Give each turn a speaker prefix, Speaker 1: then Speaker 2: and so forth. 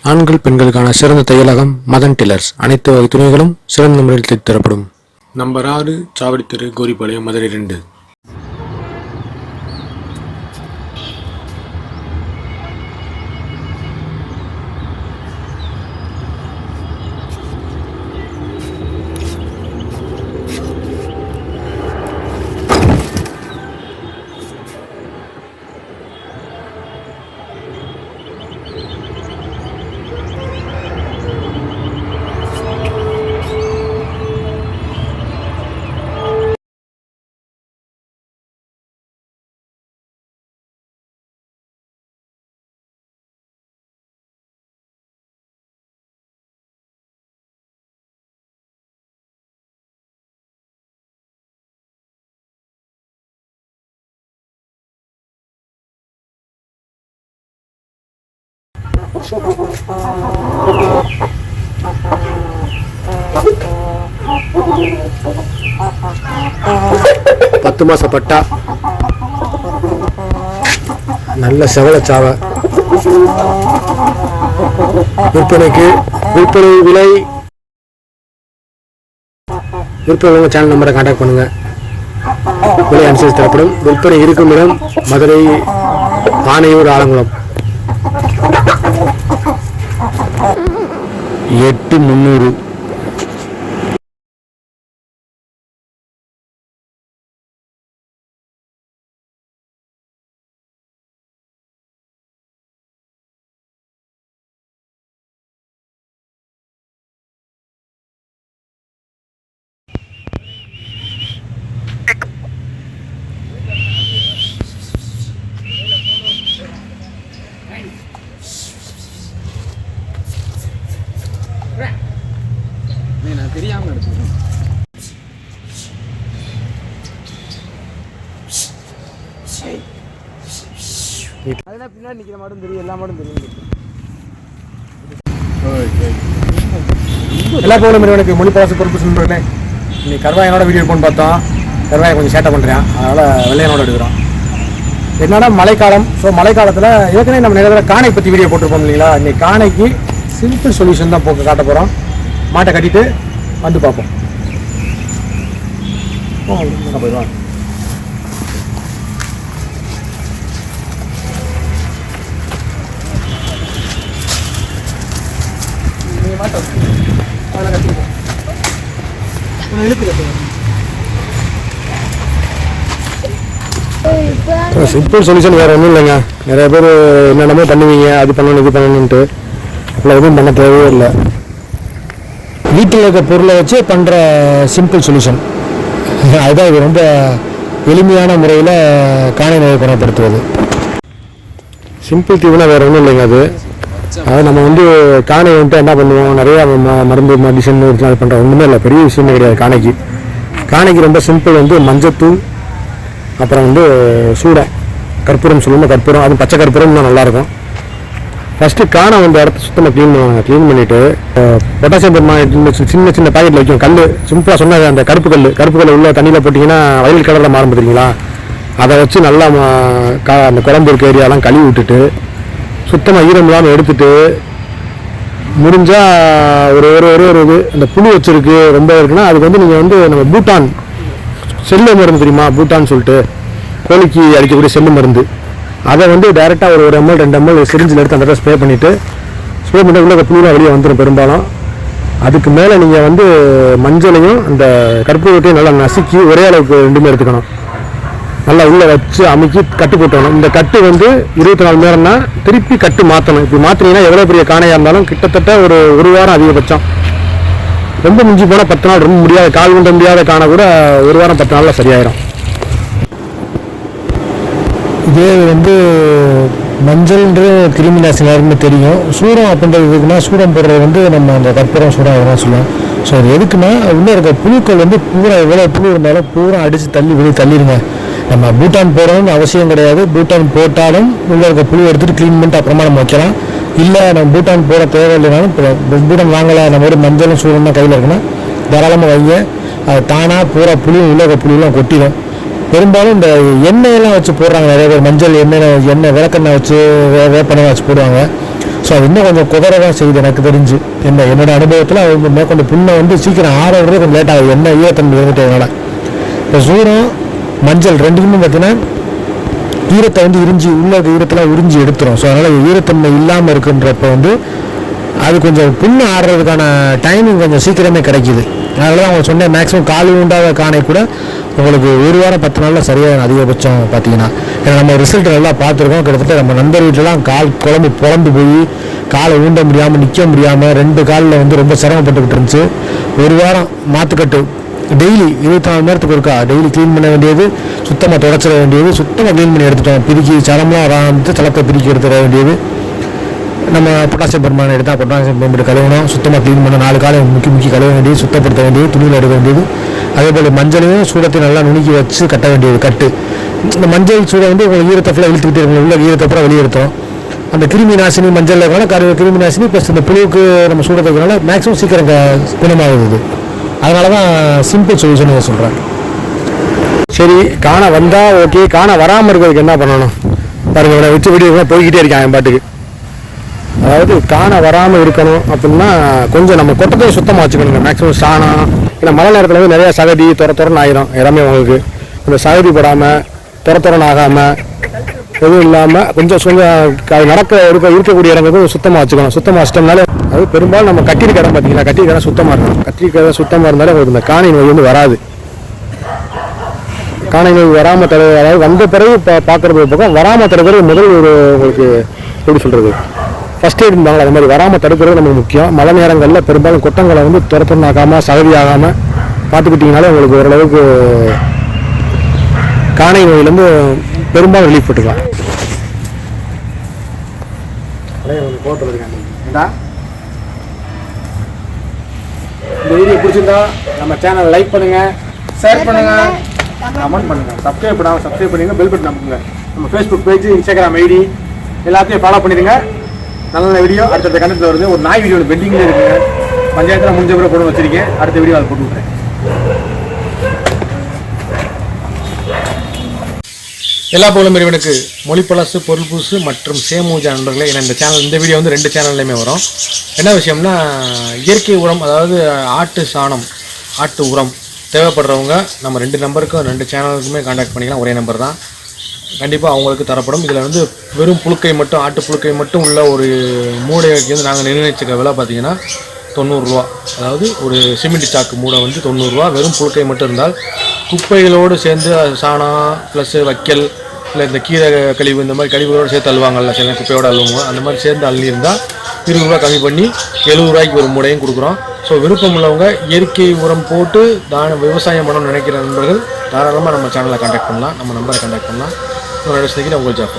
Speaker 1: ஆண்கள் பெண்களுக்கான சிறந்த தையலகம் மதன் டெய்லர்ஸ். அனைத்து வகை துணிகளும் சிறந்த முறையில் தைத்து தரப்படும். நம்பர் 6, சாவடி தெரு, கோரிப்பாளையம், மதுரை 2. பத்து மாச பட்டா, நல்ல செவலச்சாவை விற்பனைக்கு. விற்பனை விலை விற்பனை சேனல் நம்பரை கான்டாக்ட் பண்ணுங்க. விலை அனுசரித்து தரப்படும். விற்பனை இருக்கும் இடம் மதுரை ஆனையூர் ஆலங்குளம். 8300. தெரியாம எடுத்துக்கிறேன். அதெல்லாம் பின்னாடி நிற்கிற மாட்டும் தெரியும், எல்லா மாட்டும் தெரியும். எல்லா போல நிறுவனத்துக்கு மொழிப்பாச பொறுப்பு சொல்கிறேன். இன்னைக்கு கருவாயனோட வீடியோ எடுப்போன்னு பார்த்தோம். கருவாயை கொஞ்சம் சேட்டை பண்ணுறேன், அதனால் வெள்ளையனோட எடுக்கிறோம். என்னன்னா மழைக்காலம். ஸோ மழைக்காலத்தில் ஏற்கனவே நம்ம நிறைய காணை பற்றி வீடியோ போட்டிருப்போம் இல்லைங்களா. இன்னைக்கு காணைக்கு சிம்பிள் சொல்யூஷன் தான் காட்ட போகிறோம். மாட்டை கட்டிட்டு வந்து பார்ப்போம். போயிடுவாங்க. சிம்பிள் சொல்யூஷன் வேறு ஒன்றும் இல்லைங்க. நிறைய பேர் என்னென்னமோ பண்ணுவீங்க, அது பண்ணணும் இது பண்ணணுன்ட்டு. அப்போ எதுவும் பண்ண தேவையே இல்லை. வீட்டில் இருக்க பொருளை வச்சு பண்ணுற சிம்பிள் சொல்யூஷன் அதுதான். இது ரொம்ப எளிமையான முறையில் காணை நோயை குணப்படுத்துவது. சிம்பிள் தீவுனா வேறு ஒன்றும் இல்லைங்க. அது நம்ம காணை என்ன பண்ணுவோம், நிறையா மருந்து மெடிசன் அது பண்ணுற ஒன்றுமே இல்லை, பெரிய விஷயமே கிடையாது. காணைக்கு ரொம்ப சிம்பிள் மஞ்சத்தூள், அப்புறம் சூடை கற்பூரம் சொல்லுவோம். கற்பூரம், அது பச்சை கற்பூரம் தான் நல்லாயிருக்கும். ஃபஸ்ட்டு காணை இடத்த சுத்தமாக க்ளீன் பண்ணுவாங்க. க்ளீன் பண்ணிவிட்டு பொட்டாசியம் பெர்மாங்கனேட் சின்ன சின்ன பாக்கெட்டில் வைக்கும். கல் சிம்பிளாக சொன்னால் அந்த கருப்பு கல் உள்ள தண்ணியில் போட்டிங்கன்னா வயல் கலரில் மாறும் தெரியுங்களா. அதை வச்சு நல்லா அந்த குழம்பு இருக்க ஏரியாலாம் கழுவி விட்டுட்டு சுத்தமாக ஈரம் இல்லாமல் எடுத்துட்டு, முடிஞ்சால் ஒரு இது அந்த புழு வச்சுருக்கு ரொம்ப இருக்குன்னா அதுக்கு நீங்கள் நம்ம பூட்டான் செல்லு மருந்து தெரியுமா, பூட்டான்னு சொல்லிட்டு கோழிக்கு அடிக்கக்கூடிய செல்லு மருந்து, அதை டைரெக்டாக ஒரு ml 2 ml சிரிஞ்சில் எடுத்து அந்த ஸ்ப்ரே பண்ணிவிட்டு உள்ள புழுலாம் வெளியே வந்துடும் பெரும்பாலும். அதுக்கு மேலே நீங்கள் மஞ்சளையும் அந்த கற்பூரத்தையும் நல்லா நசுக்கி ஒரே அளவுக்கு 2மே எடுத்துக்கணும். நல்லா உள்ளே வச்சு அமுக்கி கட்டு போட்டணும். இந்த கட்டு 24 மணி நேரம்னா திருப்பி கட்டு மாற்றணும். இப்படி மாற்றினீங்கன்னா எவ்வளோ பெரிய காணையாக இருந்தாலும் கிட்டத்தட்ட ஒரு வாரம் அதிகபட்சம். ரொம்ப மிஞ்சி போனால் 10 நாள், ரொம்ப முடியாத கால் கொண்ட முடியாத காணை கூட 1 வாரம் 10 நாளில் சரியாயிடும். இதே மஞ்சள்ன்ற கிருமி நாசினி எல்லாருக்குமே தெரியும். சூடம் அப்படின்றது எதுக்குன்னா, சூடம் போடுறது நம்ம அந்த கற்பூரம் சூடம் அதெல்லாம் சொல்லுவோம். ஸோ அது எதுக்குன்னா, உள்ளே இருக்க புழுக்கள் பூரா எவ்வளோ புழு இருந்தாலும் பூரா அடித்து வெளியே தள்ளிடுங்க. நம்ம பூட்டான் போடணும்னு அவசியம் கிடையாது. பூட்டான் போட்டாலும் உள்ளே இருக்க புழு எடுத்துகிட்டு க்ளீன் பண்ணிட்டு அப்புறமா நம்ம வைக்கலாம். இல்லை நம்ம பூட்டான் போட தேவையில்லைனாலும், பூட்டான் வாங்கலை, நம்ம மஞ்சளும் சூடம் தான் கையில் இருக்குன்னா தாராளமாக வைங்க. அது தானாக பூரா புளியும் உள்ள இருக்க புளியெல்லாம் கொட்டிடும். பெரும்பாலும் இந்த எண்ணெயெல்லாம் வச்சு போடுறாங்க நிறைய பேர். மஞ்சள் எண்ணெய் விளக்கெண்ணெய் வச்சு வேப்பெண்ணெய் வச்சு போடுவாங்க. ஸோ அது இன்னும் கொஞ்சம் குதிரதான் செய்யுது எனக்கு தெரிஞ்சு. என்னோட அனுபவத்தில் அது மேற்கொண்டு புண்ணை வந்து சீக்கிரம் ஆறதுக்கு கொஞ்சம் லேட் ஆகுது, என்ன ஈரத்தன்மை இருந்துட்டதுனால. இப்போ சூடம் மஞ்சள் ரெண்டுக்குமே பார்த்தீங்கன்னா ஈரத்தை வந்து உள்ள ஈரத்தில் உறிஞ்சி எடுத்துரும். ஸோ அதனால் ஈரத்தன்மை இல்லாமல் இருக்குன்றப்ப வந்து அது கொஞ்சம் புண்ணு ஆடுறதுக்கான டைமிங் கொஞ்சம் சீக்கிரமே கிடைக்கிது. அதனால தான் அவங்க சொன்னேன், மேக்ஸிமம் கால் உண்டாத காணை கூட உங்களுக்கு 1 வாரம் 10 நாளில் சரியாக அதிகபட்சம் பார்த்தீங்கன்னா. ஏன்னா நம்ம ரிசல்ட் நல்லா பார்த்துருக்கோம். கிட்டத்தட்ட நம்ம நண்பர் வீட்டிலலாம் கால் குழம்பு புலம்பு போய் காலை ஊண்ட முடியாமல் நிற்க முடியாமல் 2 காலில் வந்து ரொம்ப சிரமப்பட்டுக்கிட்டு இருந்துச்சு. 1 வாரம் மாற்றுக்கட்டு டெய்லி 24 மணி நேரத்துக்கு இருக்கா டெய்லி க்ளீன் பண்ண வேண்டியது, சுத்தமாக தொடச்சிட வேண்டியது, சுத்தமாக க்ளீன் பண்ணி எடுத்துட்டோம். பிரிக்கி சலம்லாம் வராது, சலத்தை பிரிக்கி எடுத்துட வேண்டியது. நம்ம பொட்டாசியம் பெருமானை எடுத்தால் பொட்டாசியம் பெருமானை கழுவணும், சுத்தமாக க்ளீன் பண்ண 4 காலை முக்கி கழுவ வேண்டியது, சுத்தப்படுத்த வேண்டியது, துணியில் எடுக்க வேண்டியது. அதே போல் மஞ்சளையும் சூடத்தையும் நல்லா நுணுக்கி வச்சு கட்ட வேண்டியது கட்டு. இந்த மஞ்சள் சூடை வந்து உங்களுக்கு ஈரத்தை ஃபுல்லாக இழுத்துக்கிட்டே இருக்கணும், உள்ள ஈரத்தை அப்புறம் வெளியேற்றோம். அந்த கிருமி நாசினி மஞ்சள் இருக்கனால கிருமி நாசினி ப்ளஸ் இந்த புழுவுக்கு நம்ம சூடத்தை இருக்கிறனால மேக்ஸிமம் சீக்கிரம் குணமாகுது. அதனால தான் சிம்பிள் சொல்யூஷன் சொல்கிறேன். சரி, காண வந்தால் ஓகே, காண வராமல் இருக்கிறதுக்கு என்ன பண்ணணும் பாருங்கள். இவனை வச்சு வீடியோ போய்கிட்டே இருக்கான் என் பாட்டுக்கு. அதாவது காண வராமல் இருக்கணும் அப்படின்னா கொஞ்சம் நம்ம கொட்டத்தை சுத்தமாக வச்சுக்கணுங்க. மேக்ஸிமம் சாணம், ஏன்னா மழை நேரத்தில் வந்து நிறையா சகதி துரன்னு ஆயிரும் எல்லாமே உங்களுக்கு. அந்த சகதி போடாமல் துரன்னு ஆகாமல் எதுவும் இல்லாமல் கொஞ்சம் அது இருக்கக்கூடிய இடங்களுக்கு சுத்தமாக வச்சுக்கணும். சுத்தமாக வச்சிட்டோம்னாலே அது பெரும்பாலும் நம்ம கட்டியிருக்க இடம் பார்த்தீங்களா, கட்டியிருக்க இடம் சுத்தமாக இருக்கணும். கட்டியிருக்க இடம் சுத்தமாக இருந்தாலே உங்களுக்கு இந்த காணை நோய் வந்து வராது. காணை நோய் வராமல் அதாவது வந்த பிறகு பார்க்குறது பக்கம் வராமல் தடுக்கிறது முதல் உங்களுக்கு எப்படி சொல்கிறது ஃபஸ்ட் எய்ட் இருந்தாங்களா, அது மாதிரி வராமல் தடுக்கிறது நமக்கு முக்கியம். மழை நேரங்களில் பெரும்பாலும் கொட்டங்களை வந்து துரத்துன்னு ஆகாமல் சகதி ஆகாமல் பார்த்துக்கிட்டிங்கனாலே உங்களுக்கு ஓரளவுக்கு காணை நோயிலேருந்து பெரும்பாலும் ரிலீஃப் போட்டுக்கலாம். இந்த வீடியோ பிடிச்சிருந்தா நம்ம சேனல் லைக் பண்ணுங்கள், ஷேர் பண்ணுங்கள், கமெண்ட் பண்ணுங்கள், சப்ஸ்கிரைப் பண்ணுங்கள், பெல் பட்டன் அமுக்குங்க. நம்ம ஃபேஸ்புக் பேஜ், இன்ஸ்டாகிராம் ஐடி எல்லாத்தையும் ஃபாலோ பண்ணிடுங்க. நல்ல வீடியோ அடுத்த கண்டத்தில் வருது. ஒரு நாய் வீடியோ பெண்டிங்கில் இருக்குங்க, பஞ்சாயத்தில் முடிஞ்ச பிறகு போட்டு வச்சிருக்கேன். அடுத்த வீடியோ அதை போட்டு விட்றேன். எல்லா புகழும் இறைவனுக்கு. மொழிப்பழசு, பொருள் பூசு மற்றும் சேமூஜா நண்பர்களே, ஏன்னா இந்த வீடியோ வந்து 2 சேனல்லையுமே வரும். என்ன விஷயம்னா, இயற்கை உரம், அதாவது ஆட்டு சாணம், ஆட்டு உரம் தேவைப்படுறவங்க நம்ம 2 நம்பருக்கும் 2 சேனலுக்குமே கான்டாக்ட் பண்ணிக்கலாம். ஒரே நம்பர் தான், கண்டிப்பாக அவங்களுக்கு தரப்படும். இதில் வந்து வெறும் புழுக்கை மட்டும், ஆட்டு புழுக்கை மட்டும் உள்ள ஒரு மூடைக்கு வந்து நாங்கள் நிர்ணயிச்சிருக்க விலை பார்த்தீங்கன்னா 90 ரூபா. அதாவது ஒரு சிமெண்ட் சாக்கு மூடை வந்து 90 ரூபா. வெறும் புழுக்கை மட்டும் இருந்தால் குப்பைகளோடு சேர்ந்து சாணம் ப்ளஸ் வைக்கல் இல்லை இந்த கீரை கழிவு இந்த மாதிரி கழிவுகளோடு சேர்த்து அள்ளுவாங்கல்ல, சில குப்பையோடு அள்ளுவோம், அந்த மாதிரி சேர்ந்து அள்ளி இருந்தால் 20 ரூபா கம்மி பண்ணி 70 ரூபாய்க்கு ஒரு மூடையும் கொடுக்குறோம். ஸோ விருப்பம் உள்ளவங்க இயற்கை உரம் போட்டு விவசாயம் பண்ணணும்னு நினைக்கிற நண்பர்கள் தாராளமாக நம்ம சேனலை கான்டாக்ட் பண்ணலாம், நம்ம நம்பரை கான்டாக்ட் பண்ணலாம். உங்களோட உங்களுக்கு ஜாப்.